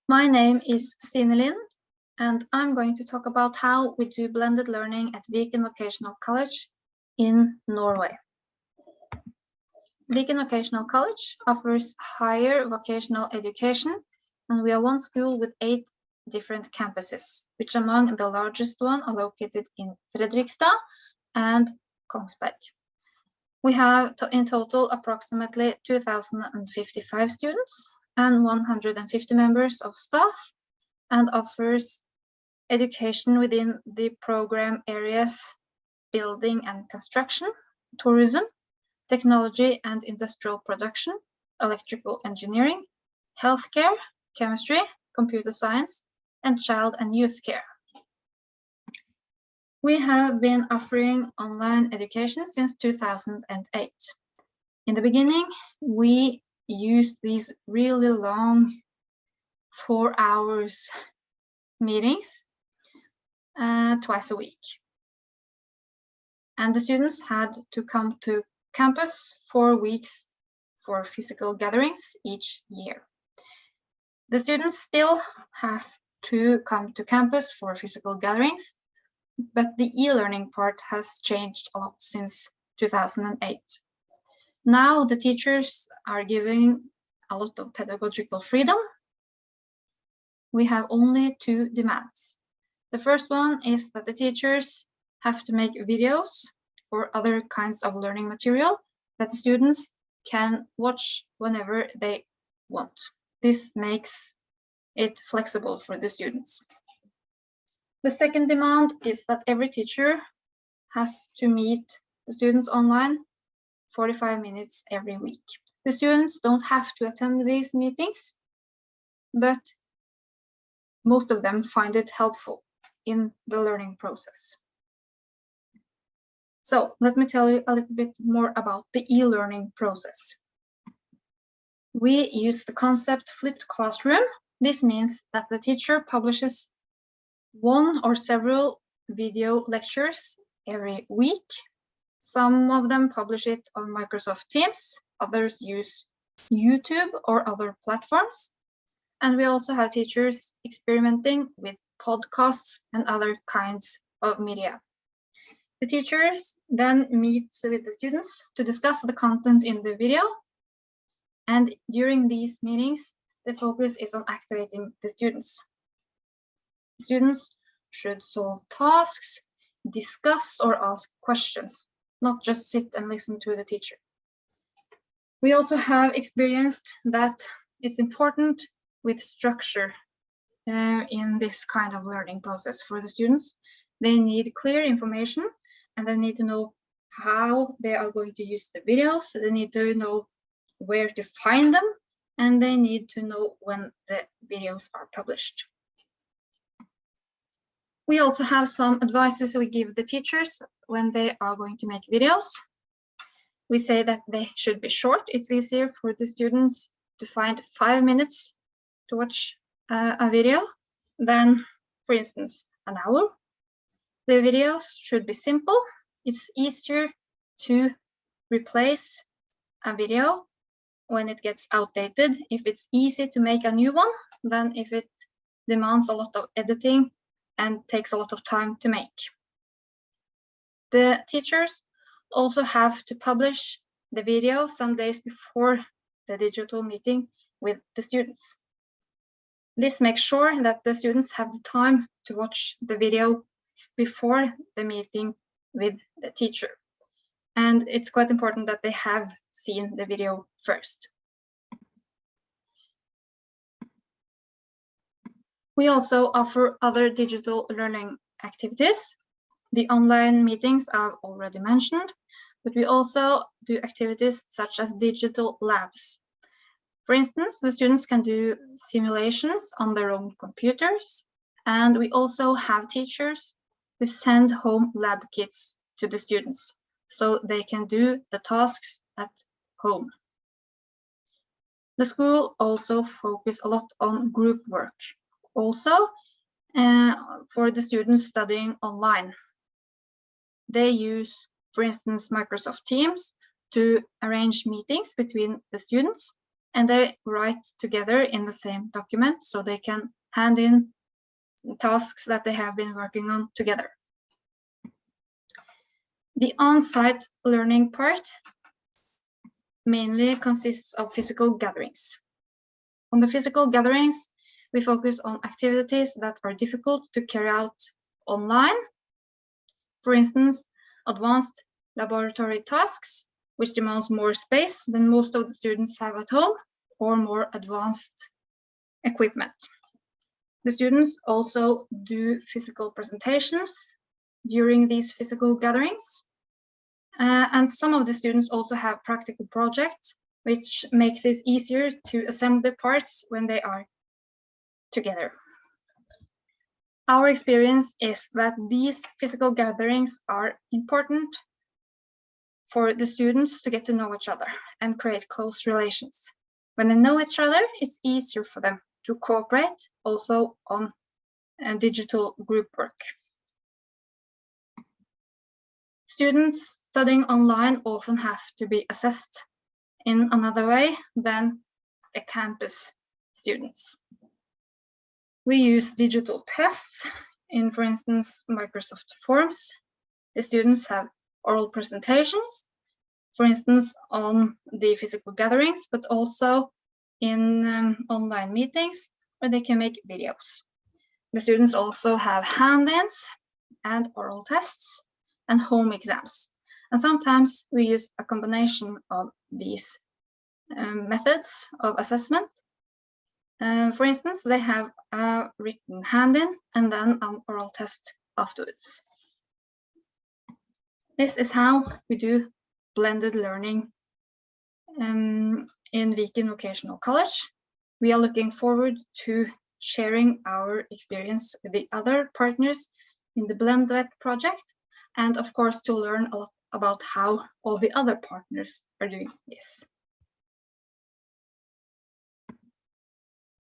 My name is Stine Lind, and I'm going to talk about how we do blended learning at Viken Vocational College in Norway. Viken Vocational College offers higher vocational education, and we are one school with 8 different campuses, which among the largest one are located in Fredrikstad and Kongsberg. We have in total approximately 2,055 students and 150 members of staff, and offers education within the program areas building and construction, tourism, technology and industrial production, electrical engineering, healthcare, chemistry, computer science, and child and youth care. We have been offering online education since 2008. In the beginning, we used these really long 4 hours meetings twice a week. And the students had to come to campus 4 weeks for physical gatherings each year. The students still have to come to campus for physical gatherings, but the e-learning part has changed a lot since 2008. Now the teachers are giving a lot of pedagogical freedom. We have only 2 demands. The first one is that the teachers have to make videos or other kinds of learning material that the students can watch whenever they want. This makes it flexible for the students. The second demand is that every teacher has to meet the students online 45 minutes every week. The students don't have to attend these meetings, but most of them find it helpful in the learning process. So let me tell you a little bit more about the e-learning process. We use the concept flipped classroom. This means that the teacher publishes 1 or several video lectures every week. Some of them publish it on Microsoft Teams, others use YouTube or other platforms. And we also have teachers experimenting with podcasts and other kinds of media. The teachers then meet with the students to discuss the content in the video. And during these meetings, the focus is on activating the students. Students should solve tasks, discuss or ask questions, not just sit and listen to the teacher. We also have experienced that it's important with structure in this kind of learning process for the students. They need clear information and they need to know how they are going to use the videos. They need to know where to find them, and they need to know when the videos are published. We also have some advices we give the teachers when they are going to make videos. We say that they should be short. It's easier for the students to find 5 minutes to watch a video than, for instance, an hour. The videos should be simple. It's easier to replace a video when it gets outdated if it's easy to make a new one than if it demands a lot of editing and takes a lot of time to make. The teachers also have to publish the video some days before the digital meeting with the students. This makes sure that the students have the time to watch the video before the meeting with the teacher. And it's quite important that they have seen the video first. We also offer other digital learning activities. The online meetings I've already mentioned, but we also do activities such as digital labs. For instance, the students can do simulations on their own computers, and we also have teachers who send home lab kits to the students so they can do the tasks at home. The school also focuses a lot on group work, also for the students studying online. They use, for instance, Microsoft Teams to arrange meetings between the students, and they write together in the same document so they can hand in tasks that they have been working on together. The on-site learning part mainly consists of physical gatherings. On the physical gatherings, we focus on activities that are difficult to carry out online. For instance, advanced laboratory tasks, which demands more space than most of the students have at home, or more advanced equipment. The students also do physical presentations during these physical gatherings. And some of the students also have practical projects, which makes it easier to assemble the parts when they are together. Our experience is that these physical gatherings are important for the students to get to know each other and create close relations. When they know each other, it's easier for them to cooperate also on digital group work. Students studying online often have to be assessed in another way than the campus students. We use digital tests in, for instance, Microsoft Forms. The students have oral presentations, for instance, on the physical gatherings, but also in online meetings where they can make videos. The students also have hand-ins and oral tests and home exams. And sometimes we use a combination of these methods of assessment. For instance, they have a written hand-in and then an oral test afterwards. This is how we do blended learning in Viken Vocational College. We are looking forward to sharing our experience with the other partners in the BlendVET project, and of course to learn a lot about how all the other partners are doing this.